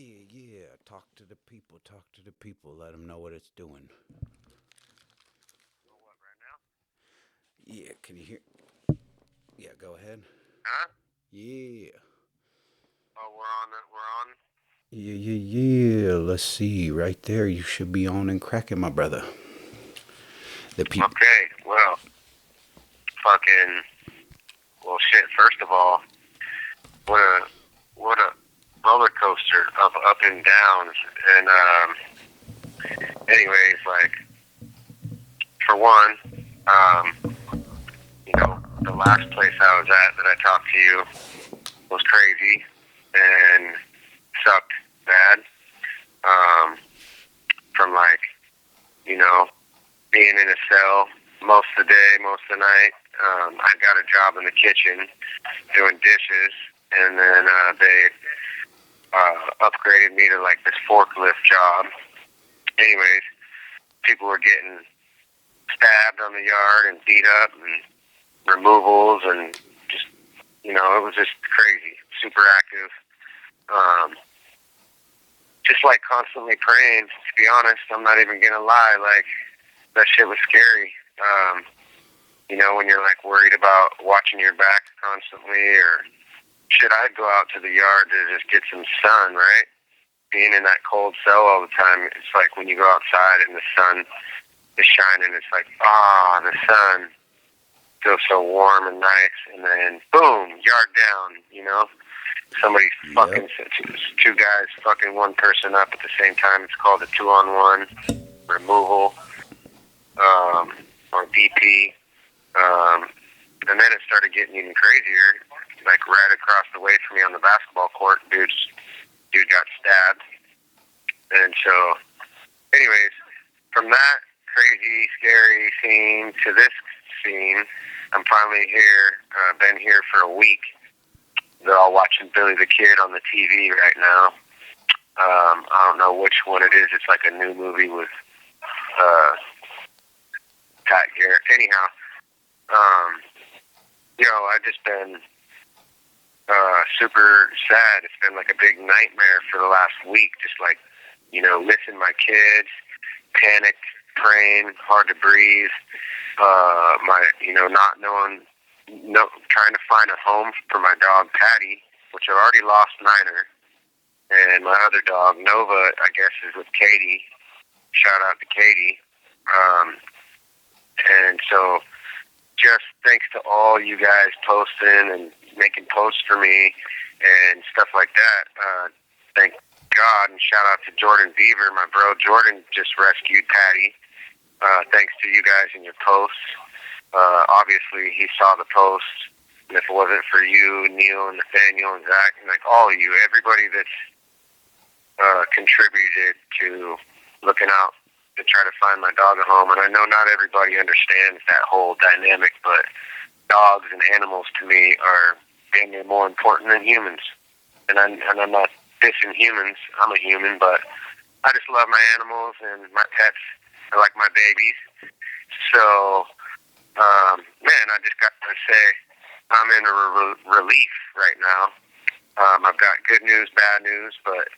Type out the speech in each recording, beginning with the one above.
Yeah. Talk to the people. Talk to the people. Let them know what it's doing. Well, what, right now? Yeah, can you hear? Yeah, go ahead. Huh? Yeah. Oh, we're on. Yeah. Let's see. Right there, you should be on and cracking, my brother. The people. Okay, well, fucking, well, shit, first of all, what a, what a roller coaster of up and downs. And, anyways, like, for one, the last place I was at that I talked to you was crazy and sucked bad. From like, you know, being in a cell most of the day, most of the night. I got a job in the kitchen doing dishes, and then they upgraded me to like this forklift job. Anyways, people were getting stabbed on the yard and beat up and removals and just, it was just crazy, super active. Um, just like constantly praying, to be honest, I'm not even gonna lie, like that shit was scary. When you're like worried about watching your back constantly or shit, I'd go out to the yard to just get some sun, right? Being in that cold cell all the time, it's like when you go outside and the sun is shining, it's like, the sun feels so warm and nice, and then boom, yard down. Somebody fucking, two guys fucking one person up at the same time. It's called a 2-on-1 removal, or DP. And then it started getting even crazier. Like right across the way from me on the basketball court, dude got stabbed. And so, anyways, from that crazy, scary scene to this scene, I'm finally here. Been here for a week. They're all watching Billy the Kid on the TV right now. I don't know which one it is. It's like a new movie with Pat Garrett. Anyhow, I've just been super sad. It's been like a big nightmare for the last week. Just like, missing my kids, panicked, praying, hard to breathe. Not knowing, trying to find a home for my dog Patty, which I already lost Niner, and my other dog Nova, I guess, is with Katie. Shout out to Katie. And so, just thanks to all you guys posting and making posts for me and stuff like that. Thank God, and shout out to Jordan Beaver, my bro. Jordan just rescued Patty. Thanks to you guys and your posts. Obviously, he saw the post, and if it wasn't for you, Neil and Nathaniel and Zack, and like all of you, everybody that's contributed to looking out to try to find my dog a home. And I know not everybody understands that whole dynamic, but dogs and animals to me are damn near more important than humans. And I'm not dissing humans. I'm a human, but I just love my animals and my pets. I like my babies. So, man, I just got to say I'm in a relief right now. I've got good news, bad news, but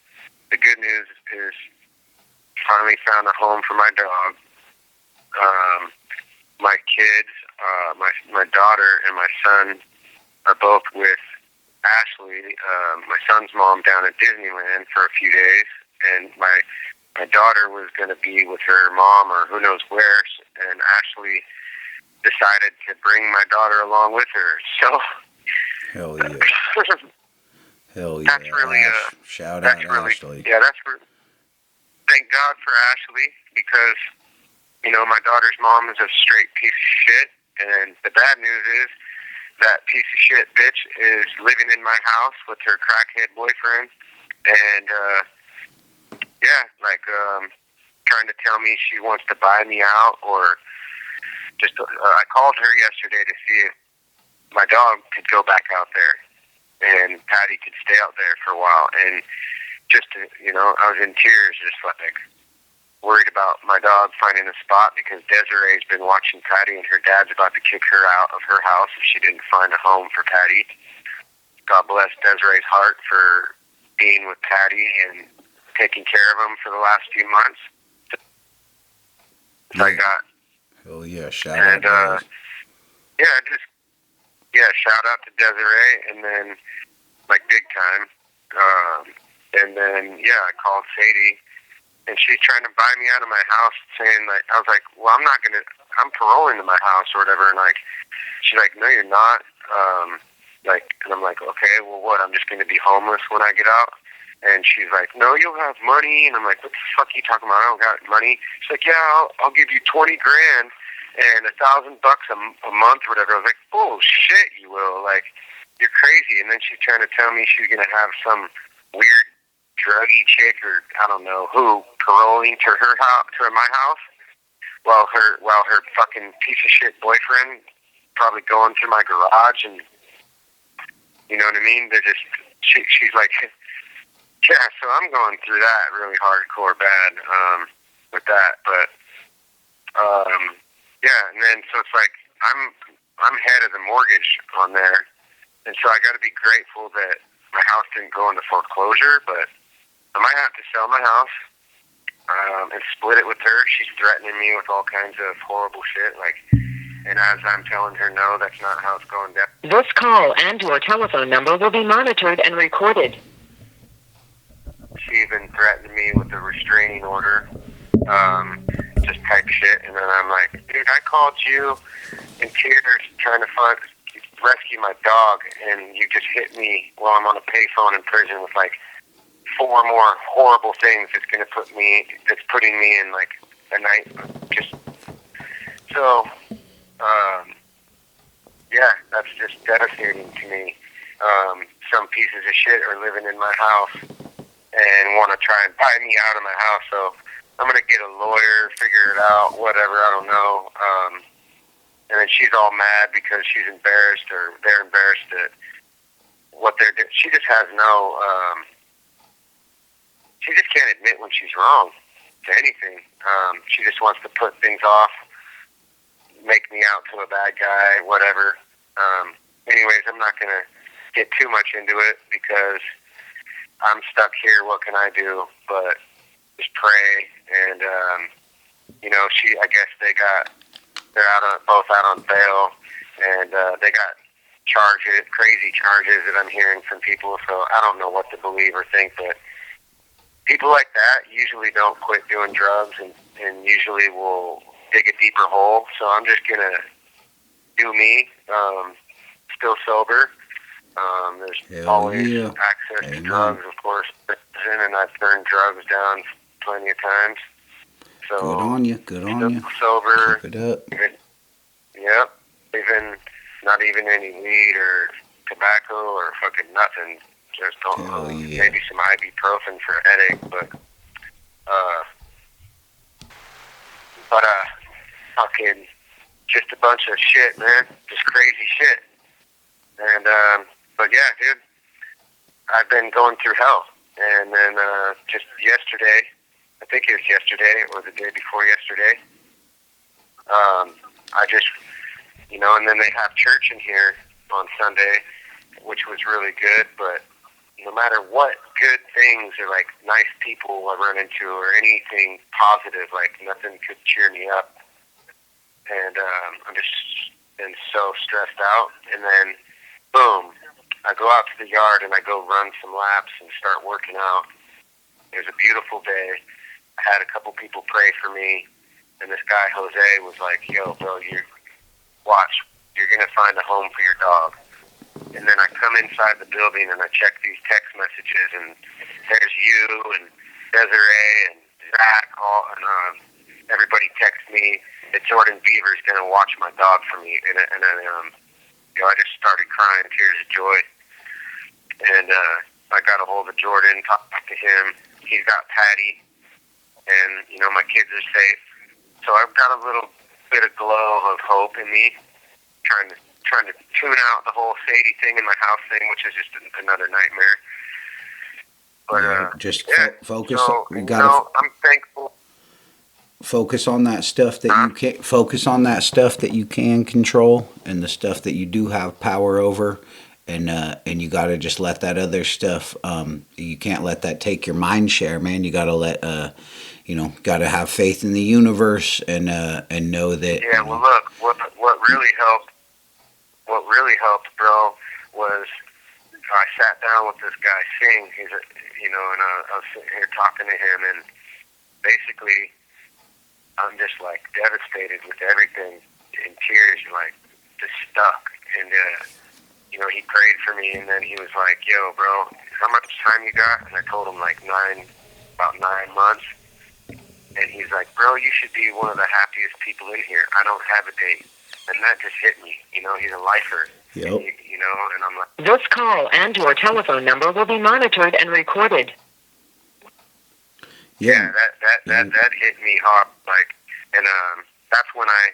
the good news is finally found a home for my dog. My kids, my daughter and my son are both with Ashley, my son's mom, down at Disneyland for a few days, and my daughter was going to be with her mom or who knows where, and Ashley decided to bring my daughter along with her. So, hell yeah, hell yeah. That's really shout out Ashley. Yeah, thank God for Ashley, because my daughter's mom is a straight piece of shit, and the bad news is that piece of shit bitch is living in my house with her crackhead boyfriend, and trying to tell me she wants to buy me out, or just I called her yesterday to see if my dog could go back out there and Patty could stay out there for a while, and just to, I was in tears, just like worried about my dog finding a spot, because Desiree's been watching Patty, and her dad's about to kick her out of her house if she didn't find a home for Patty. God bless Desiree's heart for being with Patty and taking care of them for the last few months. So I got. Oh yeah, shout out. Shout out to Desiree, and then like big time. And then I called Sadie, and she's trying to buy me out of my house, saying like, I was like, well, I'm paroling to my house or whatever, and like, she's like, no, you're not. And I'm like, okay, well, what? I'm just gonna be homeless when I get out. And she's like, no, you'll have money. And I'm like, what the fuck are you talking about? I don't got money. She's like, yeah, I'll give you 20 grand and $1,000 a month or whatever. I was like, bullshit, you will. Like, you're crazy. And then she's trying to tell me she's going to have some weird druggy chick or I don't know who paroling to her house, to my house, while her fucking piece of shit boyfriend probably going through my garage. And you know what I mean? They're just, she's like, yeah, so I'm going through that really hardcore bad with that. But and then so it's like I'm head of the mortgage on there, and so I got to be grateful that my house didn't go into foreclosure. But I might have to sell my house and split it with her. She's threatening me with all kinds of horrible shit, like. And as I'm telling her no, that's not how it's going down. This call and your telephone number will be monitored and recorded. She even threatened me with a restraining order, just type shit. And then I'm like, dude, I called you in tears trying to rescue my dog, and you just hit me while I'm on a payphone in prison with like 4 more horrible things that's putting me in like a night. Just so, that's just devastating to me. Some pieces of shit are living in my house and want to try and buy me out of my house. So I'm going to get a lawyer, figure it out, whatever, I don't know. And then she's all mad because she's embarrassed, or they're embarrassed at what they're doing. She just has she just can't admit when she's wrong to anything. She just wants to put things off, make me out to a bad guy, whatever. Anyways, I'm not going to get too much into it because I'm stuck here. What can I do but just pray? And I guess they're both out on bail, and they got crazy charges that I'm hearing from people. So I don't know what to believe or think, but people like that usually don't quit doing drugs, and usually will dig a deeper hole. So I'm just gonna do me, still sober. There's always access to drugs, of course, and I've turned drugs down plenty of times. So good on you. Sober. Keep it up. Even not even any weed or tobacco or fucking nothing. Just maybe some ibuprofen for a headache, but fucking just a bunch of shit, man. Just crazy shit. And but yeah, dude, I've been going through hell. And then just yesterday, I think it was yesterday or the day before yesterday, I just, and then they have church in here on Sunday, which was really good. But no matter what good things or like nice people I run into or anything positive, like nothing could cheer me up. And I'm just been so stressed out. And then, boom, I go out to the yard and I go run some laps and start working out. It was a beautiful day. I had a couple people pray for me, and this guy, Jose, was like, yo, bro, watch, you're going to find a home for your dog. And then I come inside the building and I check these text messages, and there's you and Desiree and Zack, and everybody texts me that Jordan Beaver is going to watch my dog for me. And then, I just started crying tears of joy. And I got a hold of Jordan, talked to him. He's got Patty, and my kids are safe. So I've got a little bit of glow of hope in me, trying to tune out the whole Sadie thing in my house thing, which is just another nightmare. But focus. So, I'm thankful. Focus on that stuff that you can. Focus on that stuff that you can control, and the stuff that you do have power over, and you got to just let that other stuff. You can't let that take your mind share, man. You got to let got to have faith in the universe and know that. Yeah. Well, look, what really helped. What really helped, bro, was I sat down with this guy Singh. He's and I was sitting here talking to him, and basically, I'm just like devastated with everything, in tears, like just stuck. And he prayed for me, and then he was like, "Yo, bro, how much time you got?" And I told him like about 9 months. And he's like, "Bro, you should be one of the happiest people in here. I don't have a date." And that just hit me. He's a lifer. Yep. And I'm like, This call and your telephone number will be monitored and recorded. yeah, that hit me hard. Like, and that's when I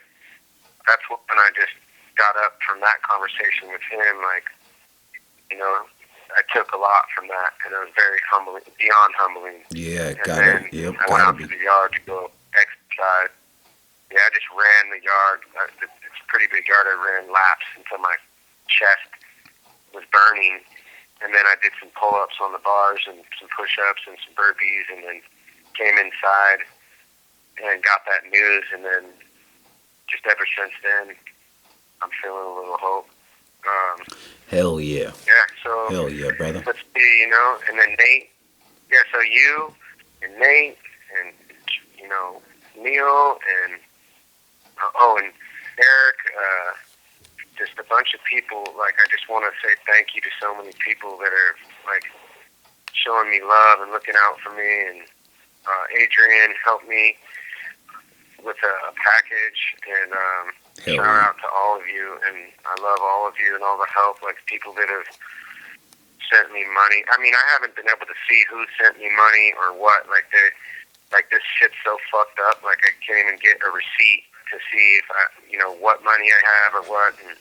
just got up from that conversation with him. Like, I took a lot from that, and it was very humbling, beyond humbling. Yeah, And got then it. Yep, I went gotta out be. to the yard to go exercise. Yeah, I just ran the yard. It's a pretty big yard. I ran laps until my chest was burning. And then I did some pull-ups on the bars and some push-ups and some burpees, and then came inside and got that news. And then just ever since then, I'm feeling a little hope. Hell yeah. Yeah, so Hell yeah, brother. let's see, and then Nate. Yeah, so you and Nate and, Neil and, and Eric, just a bunch of people. Like, I just want to say thank you to so many people that are, like, showing me love and looking out for me. And Adrian helped me with a package. And shout out to all of you. And I love all of you and all the help. Like, people that have sent me money. I mean, I haven't been able to see who sent me money or what. Like, this shit's so fucked up. Like, I can't even get a receipt to see if what money I have or what. And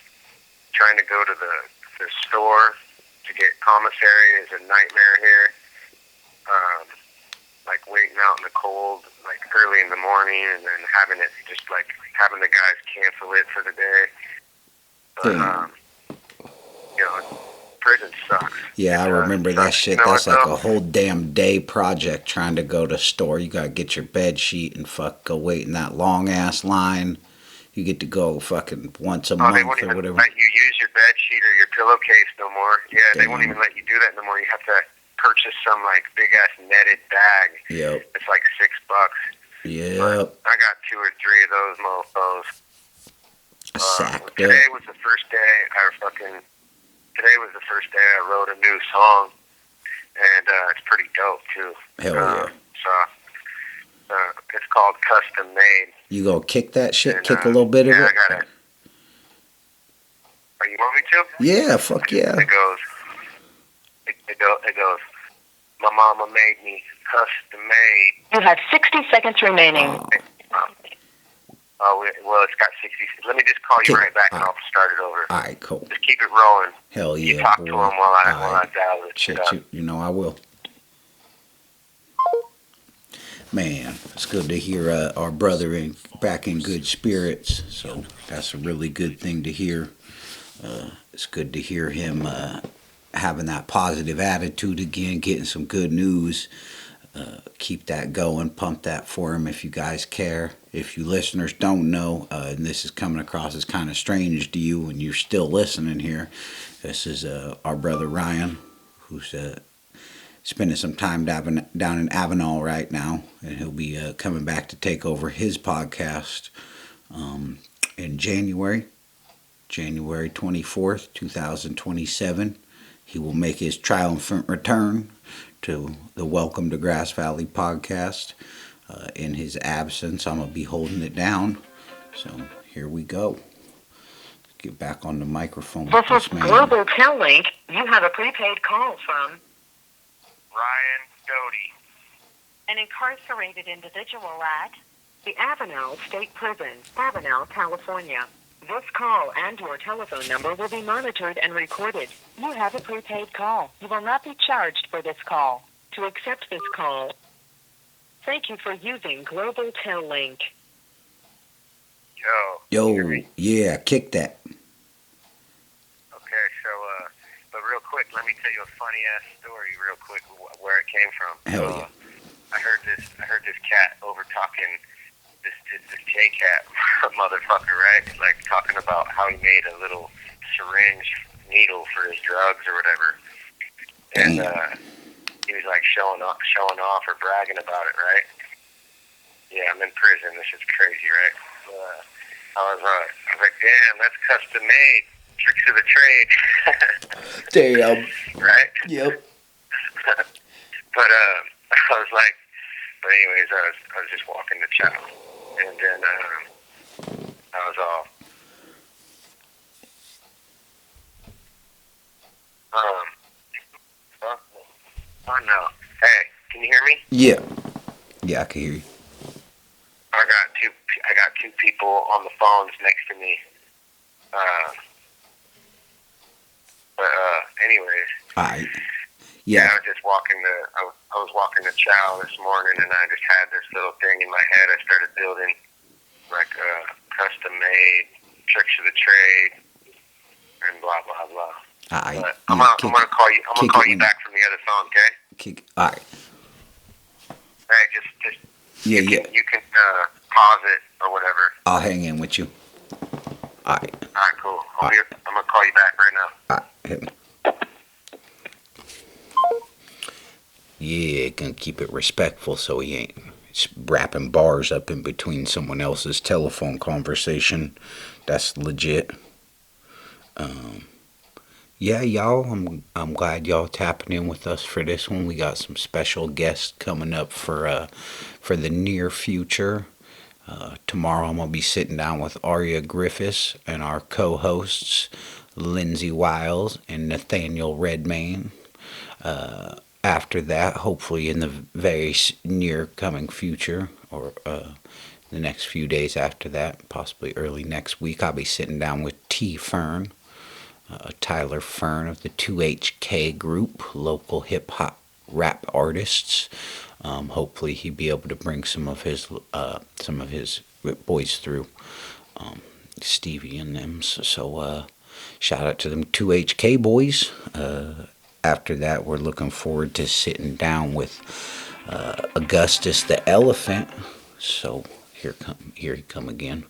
trying to go to the store to get commissary is a nightmare here. Like, waiting out in the cold, like, early in the morning, and then having the guys cancel it for the day. But, prison sucks. Yeah, I remember that shit. That's like a whole damn day project trying to go to store. You gotta get your bed sheet and go wait in that long ass line. You get to go fucking once a month they won't or even whatever. let you use your bed sheet or your pillowcase no more. Yeah, they won't even let you do that no more. You have to purchase some like big ass netted bag. Yep. It's like $6. Yep. But I got 2 or 3 of those mofos. Sacked Today up. was the first day I wrote a new song, and it's pretty dope too. Hell yeah. So it's called Custom Made. You go kick that shit, And, kick a little bit of yeah, it? I got it. Are you want me to? Yeah, fuck yeah. It goes, my mama made me custom made. You have 60 seconds remaining. Well, it's got 60. Let me just call you right back, and I'll start it over. All right, cool. Just keep it rolling. Hell yeah, You talk boy. to him while I dial it. Shit, you know I will. Man, it's good to hear our brother back in good spirits. So that's a really good thing to hear. It's good to hear him having that positive attitude again, getting some good news. Keep that going, pump that for him if you guys care. If you listeners don't know, and this is coming across as kind of strange to you and you're still listening here, this is our brother Ryan, who's spending some time down in Avenal right now, and he'll be coming back to take over his podcast in January 24th, 2027. He will make his triumphant return to the Welcome to Grass Valley podcast. In his absence, I'm going to be holding it down. So here we go. Get back on the microphone with This is this man. Global Tel Link. You have a prepaid call from Ryan Doty. an incarcerated individual at the Avenal State Prison, Avenal, California. This call and your telephone number will be monitored and recorded. You have a prepaid call. You will not be charged for this call. To accept this call, thank you for using Global Tel Link. Yo, Yo, yeah, kick that. okay, so real quick, let me tell you a funny ass story real quick where it came from. Hell yeah. I heard this cat over talking this J cat motherfucker, right? Like talking about how he made a little syringe needle for his drugs or whatever. And he was like showing off or bragging about it, right? Yeah, I'm in prison. This is crazy, right? I was like, damn, that's custom made. Tricks of the trade. Damn. Right? Yep. But I was like, but anyways, I was just walking the chow, and then I was all, oh no, hey, can you hear me? Yeah. Yeah, I can hear you. I got two people on the phones next to me. Anyways. Alright. Yeah, Yeah. I was just I was walking the chow this morning, and I just had this little thing in my head. I started building like custom made tricks of the trade and blah blah blah. Alright. But I'm gonna call you. I'm gonna call you back from the other phone, okay? Alright. Hey, just Yeah, you can pause it or whatever. I'll hang in with you. Alright. Alright, cool. I'm gonna call you back right now. Alright, hit me. Yeah, gonna keep it respectful so he ain't wrapping bars up in between someone else's telephone conversation. That's legit. Yeah, y'all, I'm glad y'all tapping in with us for this one. We got some special guests coming up for the near future. Tomorrow I'm gonna be sitting down with Aria Griffiths and our co-hosts Lindsay Wiles and Nathaniel Redmayne. After that, hopefully in the very near coming future, or the next few days after that, possibly early next week, I'll be sitting down with T. Fern, Tyler Fern of the 2HK group, local hip hop rap artists. Hopefully he'll be able to bring some of his boys through, Stevie and them. So shout out to them 2HK boys. After that, we're looking forward to sitting down with Augustus the Elephant. So here he come again.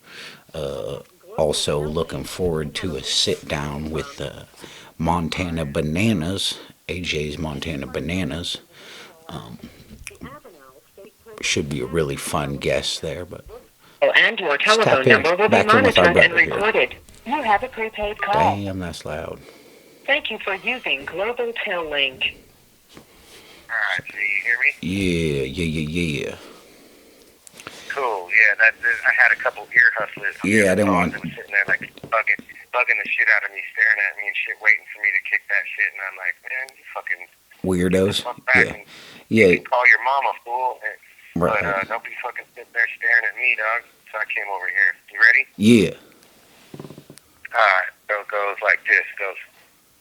Also looking forward to a sit down with Montana Bananas, AJ's Montana Bananas. Should be a really fun guest there, but And your telephone number will be monitored and recorded. You have a prepaid call. Damn, that's loud. Thank you for using Global Tel Link. Alright, so you hear me? Yeah. Cool, yeah, I had a couple ear hustlers. Yeah, I didn't want... Sitting there like bugging the shit out of me, staring at me and shit, waiting for me to kick that shit, and I'm like, man, you fucking... Weirdos? Fuck back. Yeah. You can call your mama, fool. Right. But don't be fucking sitting there staring at me, dog. So I came over here. You ready? Yeah. Alright, so it goes like this. It goes,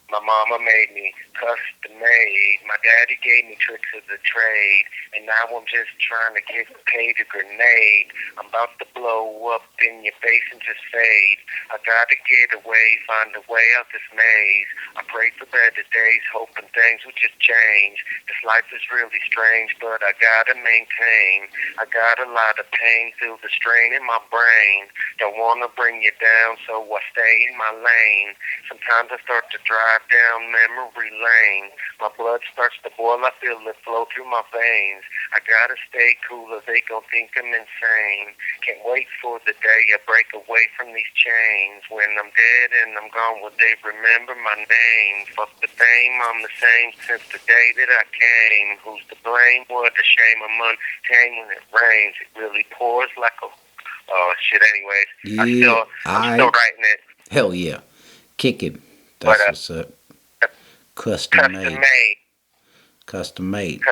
my mama made me custom made. My daddy gave me tricks of the trade. And now I'm just trying to get paid a grenade. I'm about to blow up in your face and just fade. I gotta get away, find a way out this maze. I pray for better days, hoping things will just change. This life is really strange, but I gotta maintain. I got a lot of pain, feel the strain in my brain. Don't wanna bring you down, so I stay in my lane. Sometimes I start to drive down memory lane. My blood starts to boil, I feel it flow through my veins. I gotta stay cool or they gon' think I'm insane. Can't wait for the day I break away from these chains. When I'm dead and I'm gone, will they remember my name? Fuck the fame, I'm the same since the day that I came. Who's to blame? What a shame, I'm untamed when it rains. It really pours like a... Oh, shit, anyways. Yeah, I'm still writing it. Hell yeah. Kick it. That's what's up. Custom made. Custom made.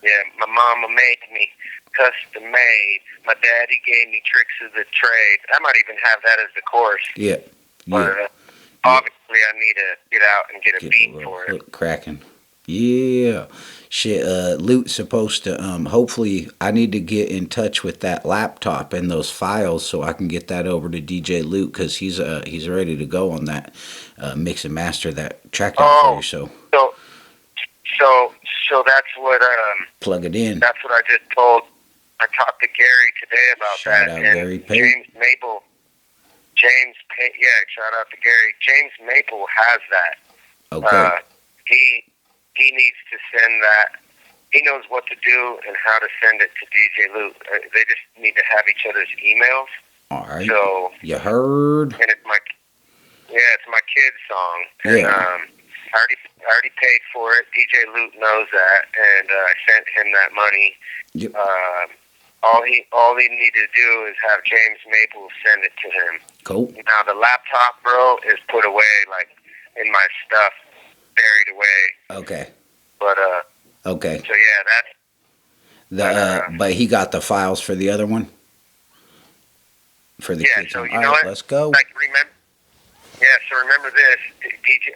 Yeah, my mama made me custom made. My daddy gave me tricks of the trade. I might even have that as the chorus. Yeah. But obviously I need to get out and get a beat for it. Cracking. Yeah. Shit, Lute's supposed to, hopefully, I need to get in touch with that laptop and those files so I can get that over to DJ Lute, because he's ready to go on that. mix and master that track out for you. So that's what plug it in. that's what I just told. I talked to Gary today about Shout that. out And Gary Payne. James Maple. Shout out to Gary. James Maple has that. Okay. He needs to send that. He knows what to do and how to send it to DJ Luke. They just need to have each other's emails. All right. So you heard? And it's my kid's song. And Yeah. I already paid for it. DJ Luke knows that, and I sent him that money. Yep. All he needed to do is have James Maple send it to him. Cool. Now the laptop, bro, is put away like in my stuff, buried away. Okay. But okay. So yeah, that's but he got the files for the other one. For the kids. So All you know right, what? let's go. Like so remember this, DJ.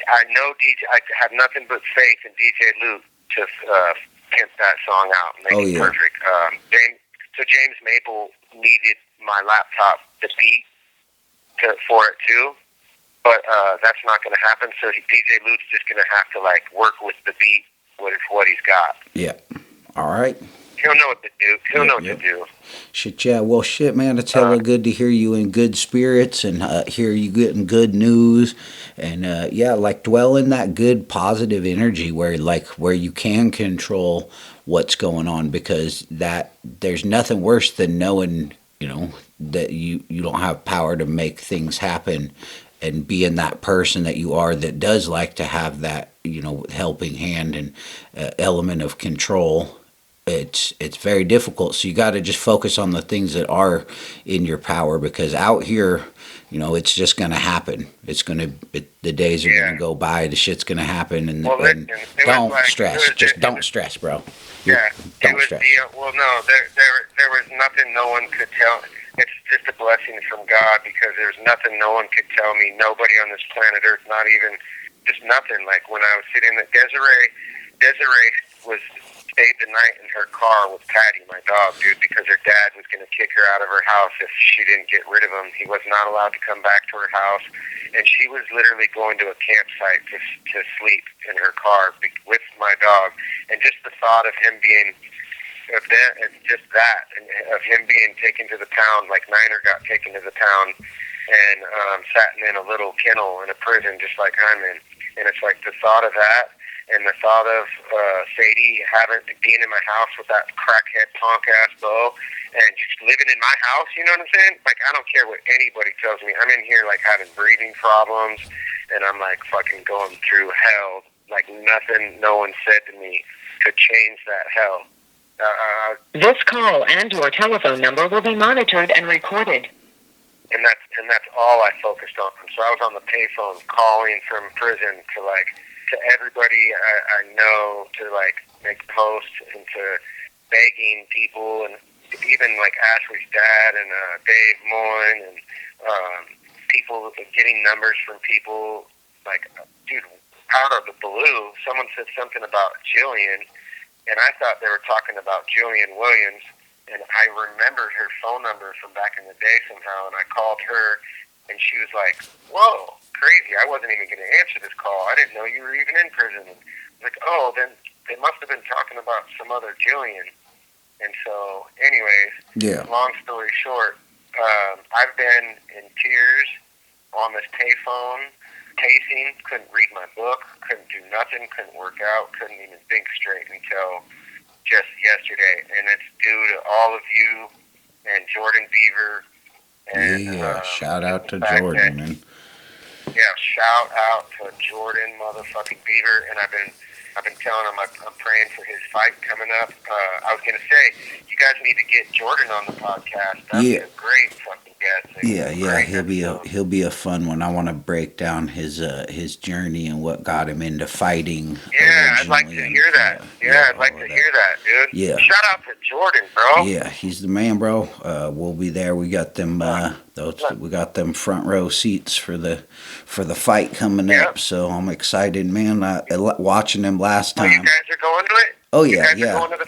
I know DJ. I have nothing but faith in DJ Luke to pimp that song out and make it perfect. James Maple needed my laptop, the beat, for it too, but that's not going to happen. So DJ Luke's just going to have to like work with the beat with what he's got. Yeah. All right. He'll know what to do. He'll know what to do. Shit, yeah. Well, shit, man. It's hella good to hear you in good spirits and hear you getting good news. And, like dwell in that good positive energy where you can control what's going on, because there's nothing worse than knowing, that you don't have power to make things happen, and being that person that you are that does like to have that, helping hand and element of control. It's very difficult, so you got to just focus on the things that are in your power, because out here, it's just going to happen. The days are going to go by, the shit's going to happen, and don't stress. Just don't stress, bro. Don't stress. There was nothing no one could tell. It's just a blessing from God, because there's nothing no one could tell me. Nobody on this planet Earth, not even, just nothing. Like when I was sitting at Desiree stayed the night in her car with Patty, my dog, dude, because her dad was going to kick her out of her house if she didn't get rid of him. He was not allowed to come back to her house, and she was literally going to a campsite to sleep in her car with my dog. And just the thought of him being, of him being taken to the pound, like Niner got taken to the pound and sat in a little kennel in a prison just like I'm in. And it's like the thought of that, and the thought of Sadie being in my house with that crackhead punk-ass beau and just living in my house, you know what I'm saying? Like, I don't care what anybody tells me. I'm in here, like, having breathing problems, and I'm, like, fucking going through hell. Like, nothing no one said to me could change that hell. This call and your telephone number will be monitored and recorded. And that's all I focused on. So I was on the payphone calling from prison to everybody I know, to like make posts and to begging people, and even like Ashley's dad and Dave Moyne, and people getting numbers from people. Like, dude, out of the blue, someone said something about Jillian, and I thought they were talking about Jillian Williams, and I remembered her phone number from back in the day somehow, and I called her, and she was like, "Whoa, crazy, I wasn't even going to answer this call. I didn't know you were even in prison." And I was like, oh, then they must have been talking about some other Jillian. And so, anyways, long story short, I've been in tears on this payphone, pacing, couldn't read my book, couldn't do nothing, couldn't work out, couldn't even think straight until just yesterday. And it's due to all of you and Jordan Beaver. And, shout out to Jordan, man. Yeah, shout out to Jordan motherfucking Beaver, and I've been telling him I'm praying for his fight coming up. I was gonna say, you guys need to get Jordan on the podcast. That'd be a great fucking guest. He'll be a fun one. I want to break down his journey and what got him into fighting. Yeah, I'd like to hear that. I'd like to hear that, dude. Yeah. Shout out to Jordan, bro. Yeah, he's the man, bro. We'll be there. We got them. We got them front row seats for the fight coming up. So I'm excited, man. Watching them last time. You guys are going to it? Oh yeah.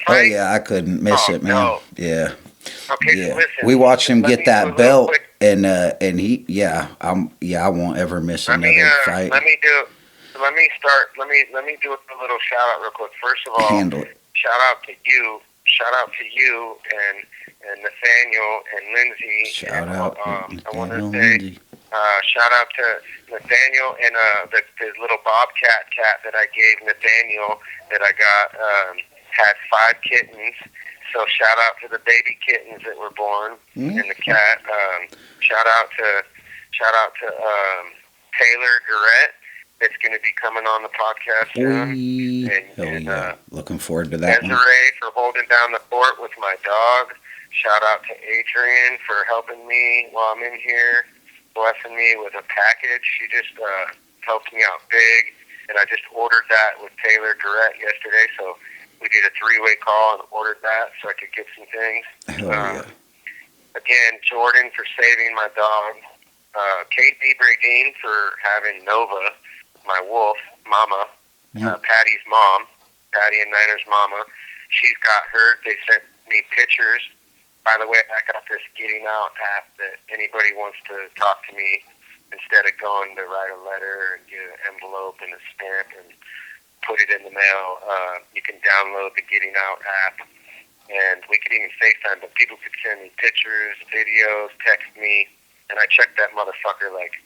Oh yeah, I couldn't miss it, man. No. Yeah. Okay, yeah. so listen. We watched him get that belt. and he, I won't ever miss another fight. Let me do a little shout out real quick. First of all, Handle it. shout out to you and Nathaniel and Lindsay. Shout out I want to Nathaniel, say Lindsay. shout out to Nathaniel and the little bobcat cat that I gave Nathaniel that I got had 5 kittens. So shout out to the baby kittens that were born and the cat. Shout out to Taylor Garrett. That's going to be coming on the podcast soon. Yeah. Looking forward to that Desiree one. for holding down the fort with my dog. Shout out to Adrian for helping me while I'm in here, blessing me with a package. She just helped me out big, and I just ordered that with Taylor Garrett yesterday. So we did a 3-way call and ordered that so I could get some things. Hell yeah. Again, Jordan for saving my dog. Kate Dean for having Nova, my wolf, Mama, Patty's mom, Patty and Niner's mama. She's got her. They sent me pictures. By the way, I got this Getting Out app that anybody wants to talk to me instead of going to write a letter and get an envelope and a stamp and put it in the mail. You can download the Getting Out app, and we could even FaceTime, but people could send me pictures, videos, text me, and I check that motherfucker like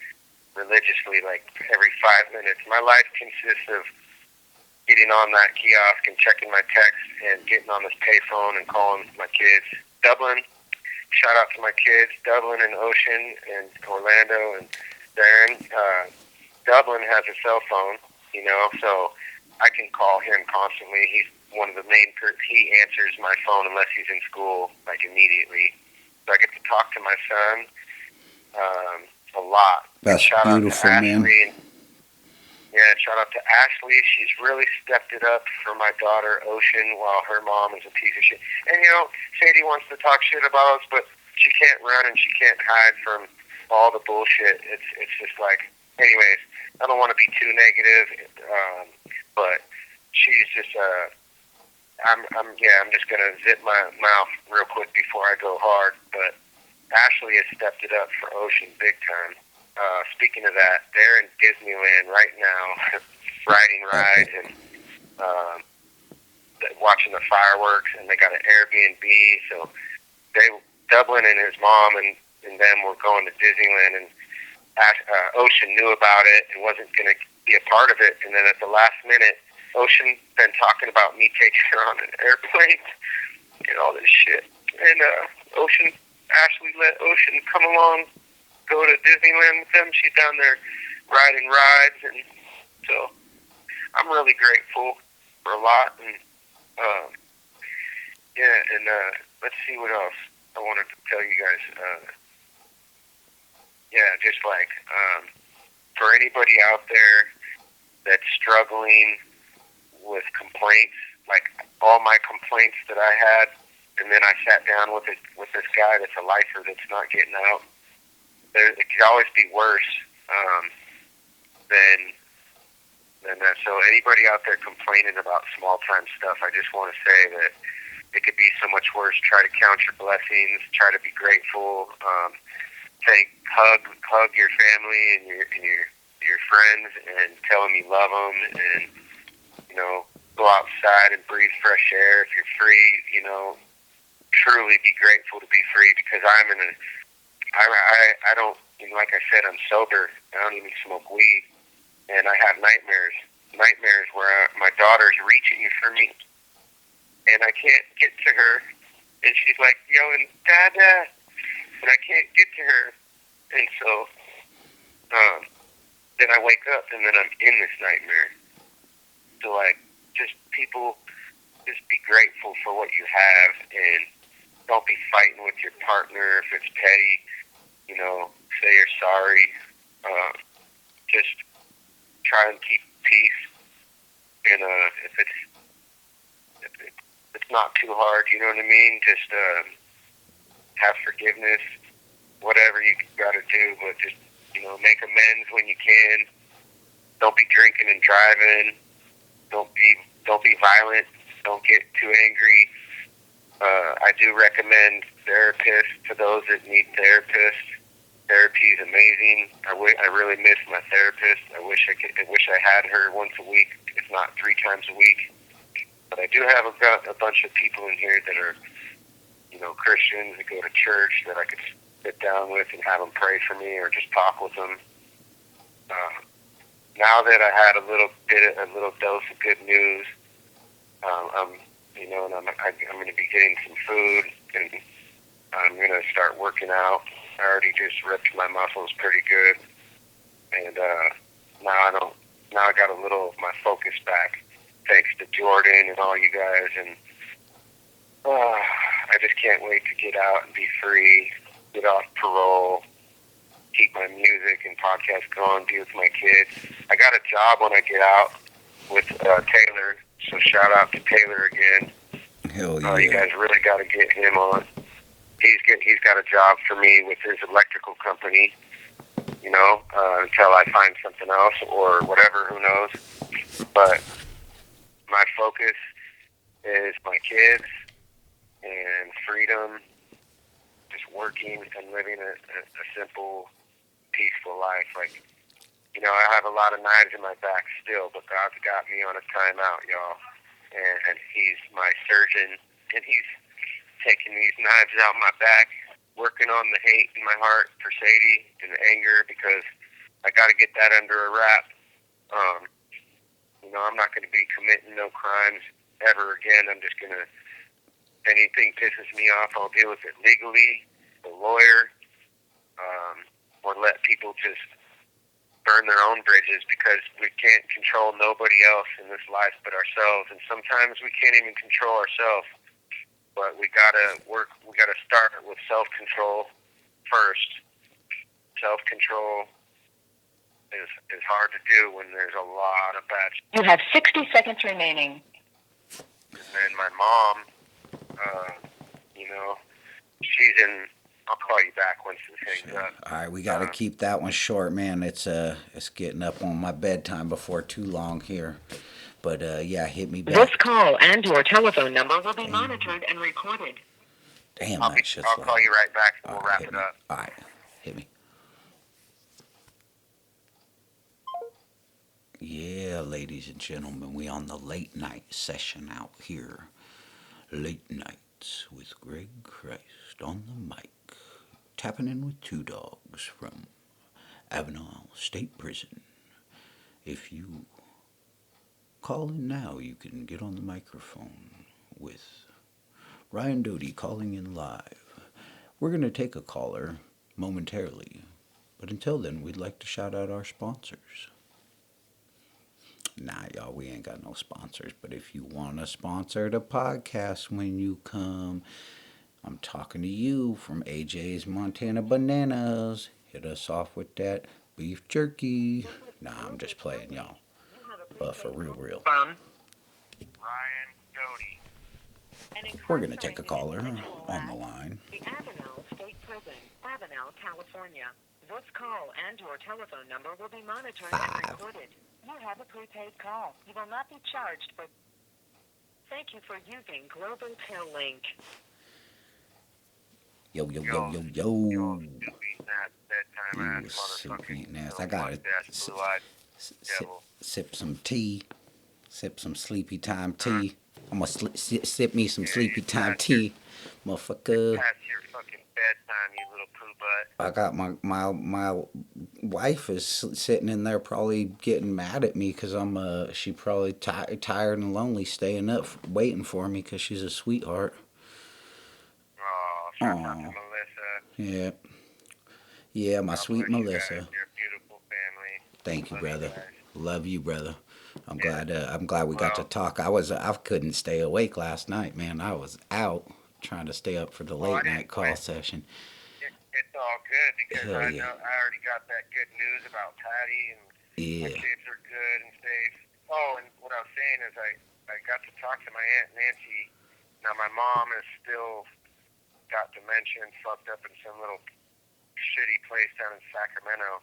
religiously, like every 5 minutes. My life consists of getting on that kiosk and checking my text and getting on this payphone and calling my kids. Dublin, shout out to my kids, Dublin and Ocean and Orlando and Darren. Dublin has a cell phone, so I can call him constantly. He's one of the main, he answers my phone unless he's in school, like immediately. So I get to talk to my son a lot. That's shout beautiful, out to man. Ashley. Yeah, shout out to Ashley. She's really stepped it up for my daughter, Ocean, while her mom is a piece of shit. And, Sadie wants to talk shit about us, but she can't run and she can't hide from all the bullshit. It's just like, anyways, I don't want to be too negative, but she's just, I'm just going to zip my mouth real quick before I go hard, but Ashley has stepped it up for Ocean big time. Speaking of that, they're in Disneyland right now, riding rides and watching the fireworks, and they got an Airbnb. So Dublin and his mom and them were going to Disneyland, and Ocean knew about it and wasn't going to be a part of it. And then at the last minute, Ocean been talking about me taking her on an airplane and all this shit. And Ashley let Ocean come along, go to Disneyland with them. She's down there riding rides, and so I'm really grateful for a lot. And let's see what else I wanted to tell you guys. Just like for anybody out there that's struggling with complaints, like all my complaints that I had. And then I sat down with this guy that's a lifer that's not getting out. It could always be worse than that. So anybody out there complaining about small-time stuff, I just want to say that it could be so much worse. Try to count your blessings. Try to be grateful. Hug your family and your friends and tell them you love them. And, go outside and breathe fresh air if you're free, truly be grateful to be free, because I don't, like I said, I'm sober. I don't even smoke weed, and I have nightmares where my daughter's reaching for me, and I can't get to her, and she's like yelling, "Dada," and I can't get to her, and so then I wake up, and then I'm in this nightmare. So just people, just be grateful for what you have, and don't be fighting with your partner if it's petty. Say you're sorry. Just try and keep peace. And if it's not too hard, you know what I mean? Just have forgiveness, whatever you got to do, but just make amends when you can. Don't be drinking and driving. Don't be violent. Don't get too angry. I do recommend therapists to those that need therapists. Therapy is amazing. I really miss my therapist. I wish I had her once a week, if not 3 times a week. But I do have a bunch of people in here that are, Christians that go to church that I could sit down with and have them pray for me or just talk with them. Now that I had a little dose of good news, I'm going to be getting some food and I'm going to start working out. I already just ripped my muscles pretty good, and now I got a little of my focus back, thanks to Jordan and all you guys, and I just can't wait to get out and be free, get off parole, keep my music and podcast going, be with my kids. I got a job when I get out with Taylor, so shout out to Taylor again. Hell yeah. You guys really got to get him on. He's got a job for me with his electrical company, until I find something else or whatever, who knows. But my focus is my kids and freedom, just working and living a simple, peaceful life. Like, I have a lot of knives in my back still, but God's got me on a timeout, y'all. And he's my surgeon, and he's taking these knives out my back, working on the hate in my heart for Sadie and the anger, because I got to get that under a wrap. I'm not going to be committing no crimes ever again. I'm just going to, if anything pisses me off, I'll deal with it legally, the lawyer, or let people just burn their own bridges, because we can't control nobody else in this life but ourselves. And sometimes we can't even control ourselves. But we gotta start with self-control first. Self-control is hard to do when there's a lot of bad shit. You have 60 seconds remaining. And then my mom, she's in. I'll call you back once this hangs up. All right, we got to keep that one short, man. It's getting up on my bedtime before too long here. But yeah, hit me back. This call and your telephone number will be monitored and recorded. Damn, I'll call you right back and we'll wrap it up. All right, hit me. Yeah, ladies and gentlemen, we on the late night session out here. Late nights with Greg Christ on the mic. Tapping in with 2 dogs from Avenal State Prison. If you call in now, you can get on the microphone with Ryan Doty calling in live. We're going to take a caller momentarily, but until then, we'd like to shout out our sponsors. Nah, y'all, we ain't got no sponsors, but if you want to sponsor the podcast when you come, I'm talking to you from AJ's Montana Bananas. Hit us off with that beef jerky. Nah, I'm just playing, y'all. But for real. Ryan Doty. We're going to take a caller on the line. The Avenal State Prison, Avenal, California. This call and your telephone number will be monitored and recorded. You have a prepaid call. You will not be charged for... Thank you for using Global Tel Link. Yo. You sweet ass. I gotta sip some tea. Sip some sleepy time tea. I'm gonna sip me some sleepy time tea, motherfucker. Past your fucking bedtime, you little poo butt. I got my wife is sitting in there probably getting mad at me because she probably tired and lonely staying up waiting for me because she's a sweetheart. Oh, shout out to Melissa. Yeah, my sweet Melissa. You're a beautiful family. Thank you, brother. Love you, brother. I'm glad we got to talk. I couldn't stay awake last night, man. I was out trying to stay up for the late night call session. It's all good because I already got that good news about Patty, and my kids are good and safe. Oh, and what I was saying is I got to talk to my Aunt Nancy. Now my mom is still got dementia and fucked up in some little shitty place down in Sacramento.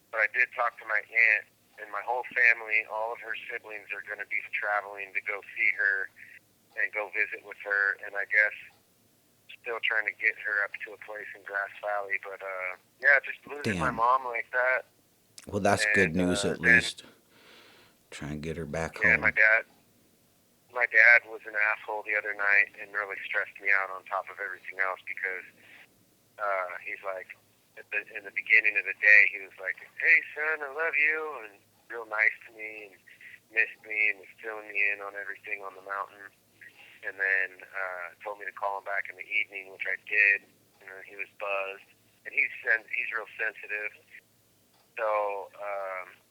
But I did talk to my aunt, and my whole family, all of her siblings are going to be traveling to go see her and go visit with her. And I guess still trying to get her up to a place in Grass Valley. But yeah, just losing my Damn. mom like that. Well, that's good And news at then, least. Try and get her back yeah, home. my dad was an asshole the other night and really stressed me out on top of everything else because he's like, in the beginning of the day, he was like, "Hey, son, I love you," and real nice to me and missed me and was filling me in on everything on the mountain. And then told me to call him back in the evening, which I did. And then he was buzzed, and he's real sensitive. So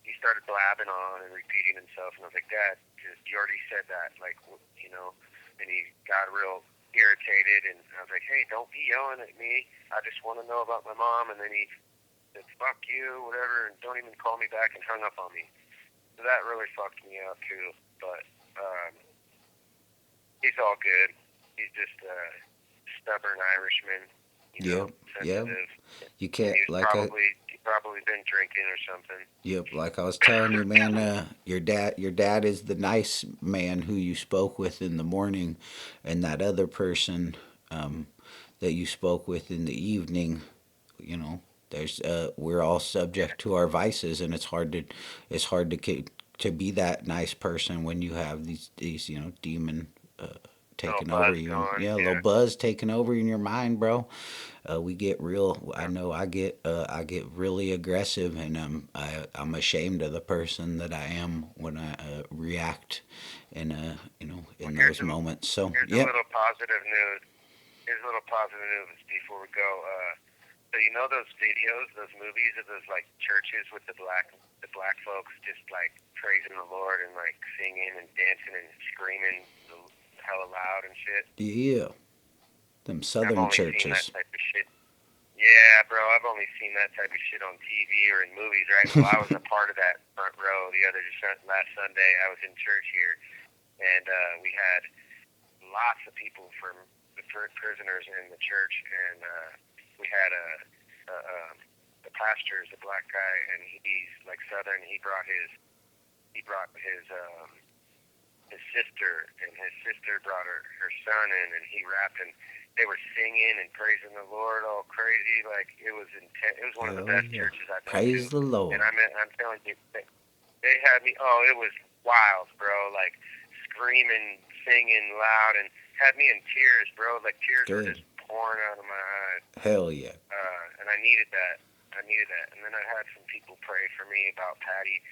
he started blabbing on and repeating himself, and I was like, "Dad, you already said that, like, you know." And he got real irritated, and I was like, "Hey, don't be yelling at me. I just want to know about my mom." And then he said, "Fuck you," whatever, and don't even call me back, and hung up on me. So that really fucked me up too. But he's all good. He's just a stubborn Irishman. You know, sensitive. You can't He's probably been drinking or something. Yep, like I was telling you, man, your dad is the nice man who you spoke with in the morning, and that other person that you spoke with in the evening, you know, there's we're all subject to our vices, and it's hard to be that nice person when you have these you know demon taking over you. Yeah, a little buzz taking over in your mind, bro. We get real. I know I get really aggressive, and I'm ashamed of the person that I am when I react in you know in those moments. So here's a little positive news. Here's a little positive news before we go. So you know those videos, those movies of those like churches with the black folks just like praising the Lord and like singing and dancing and screaming hella loud and shit. Yeah, them southern churches. Seen that type of shit. Yeah, bro, I've only seen that type of shit on TV or in movies, right? Well, I was a part of that front row last Sunday. I was in church here, and we had lots of people from the prisoners in the church, and we had the pastor is a black guy, and he's like Southern. He brought his sister, and his sister brought her son in, and he rapped, and they were singing and praising the Lord all crazy. Like, it was intense. It was one of the best churches I've been to. Praise the Lord. And I'm telling you, they had me. Oh, it was wild, bro. Like screaming, singing loud, and had me in tears, bro. Like tears were just pouring out of my eyes. Hell yeah. And I needed that. And then I had some people pray for me about Patty.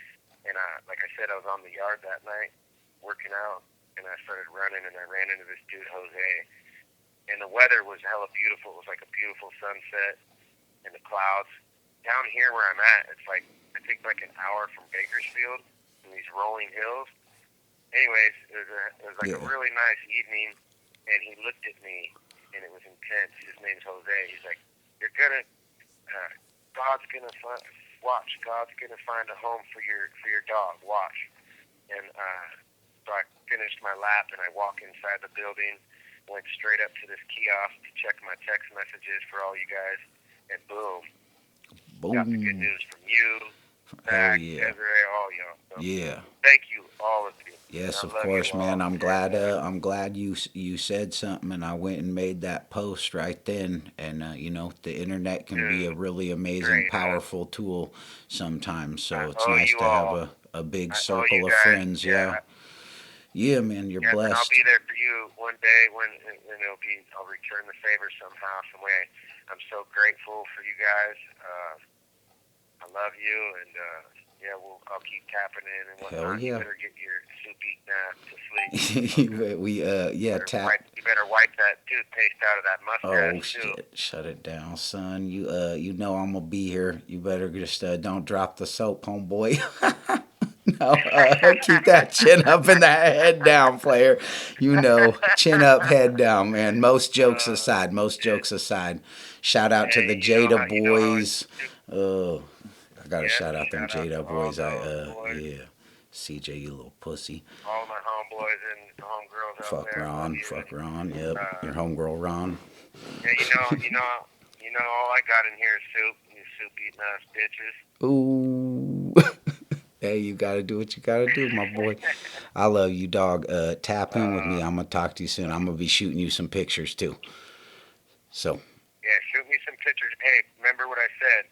And like I said, I was on the yard that night working out, and I started running, and I ran into this dude, Jose. And the weather was hella beautiful. It was like a beautiful sunset in the clouds. Down here where I'm at, it's like, I think like an hour from Bakersfield in these rolling hills. Anyways, it was like a really nice evening, and he looked at me, and it was intense. His name's Jose. He's like, "You're gonna, God's gonna find a home for your dog. Watch." And so I finished my lap, and I walk inside the building, went straight up to this kiosk to check my text messages for all you guys, and boom. Got the good news from you, Zack, Desiree, all y'all. So thank you, all of you. Yes, of course, man. I'm glad you said something, and I went and made that post right then. And you know, the internet can be a really amazing, powerful tool sometimes. So it's nice to have a big circle of friends. Yeah, man, you're blessed. And I'll be there for you one day when I'll return the favor somehow, some way. I'm so grateful for you guys. I love you, and I'll keep tapping in and whatnot. Hell yeah. You better get your soupy nap to sleep. Tap. You better wipe that toothpaste out of that mustache too. Shit! Shut it down, son. You know I'm gonna be here. You better just don't drop the soap, homeboy. No, keep that chin up and that head down, player. You know, chin up, head down, man. Most jokes aside. Shout out to the Jada boys. I gotta shout out them Jada boys. CJ, you little pussy. All my homeboys and homegirls out there. Fuck Ron. Yep, your homegirl Ron. Yeah, you know, all I got in here is soup. You soup eating ass bitches. Ooh. Hey, you gotta do what you gotta do, my boy. I love you, dog. Tap in with me. I'm gonna talk to you soon. I'm gonna be shooting you some pictures too. So, Yeah, shoot me some pictures. Hey, remember what I said?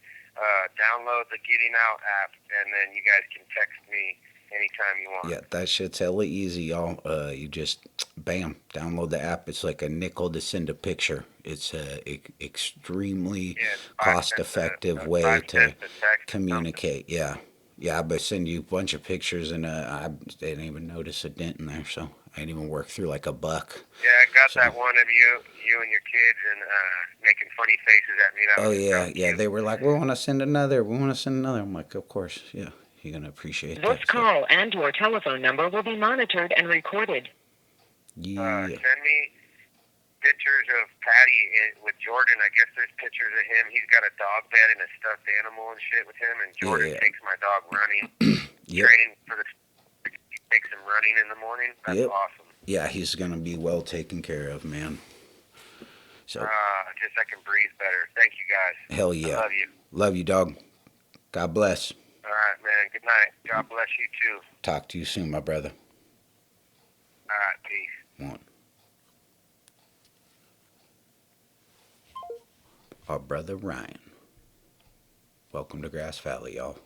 Download the Getting Out app, and then you guys can text me anytime you want. yeah, that shit's hella easy, y'all. You just, bam, download the app. It's like a nickel to send a picture. It's a extremely Yeah, it's 5 cents cost-effective a, way 5 to cents a text or something. communicate. Yeah. Yeah, I send you a bunch of pictures, and I didn't even notice a dent in there, so I didn't even work through like a buck. Yeah, I got So, that one of you and your kids, and making funny faces at me. oh, That yeah, was yeah. cute. They were like, we want to send another. We want to send another. I'm like, of course, yeah. You're going to appreciate This that. So, call and your telephone number will be monitored and recorded. yeah. Send me pictures of Patty with Jordan. I guess there's pictures of him. He's got a dog bed and a stuffed animal and shit with him, and Jordan Yeah. takes my dog running, Yep. training for the. He takes him running in the morning. That's Yep. awesome. Yeah, he's going to be well taken care of, man. So, Just I can breathe better. Thank you guys. hell yeah. I love you. Love you, dog. God bless. All right, man. Good night. God bless you too. Talk to you soon, my brother. All right, peace. One. Our brother Ryan. Welcome to Grass Valley, y'all.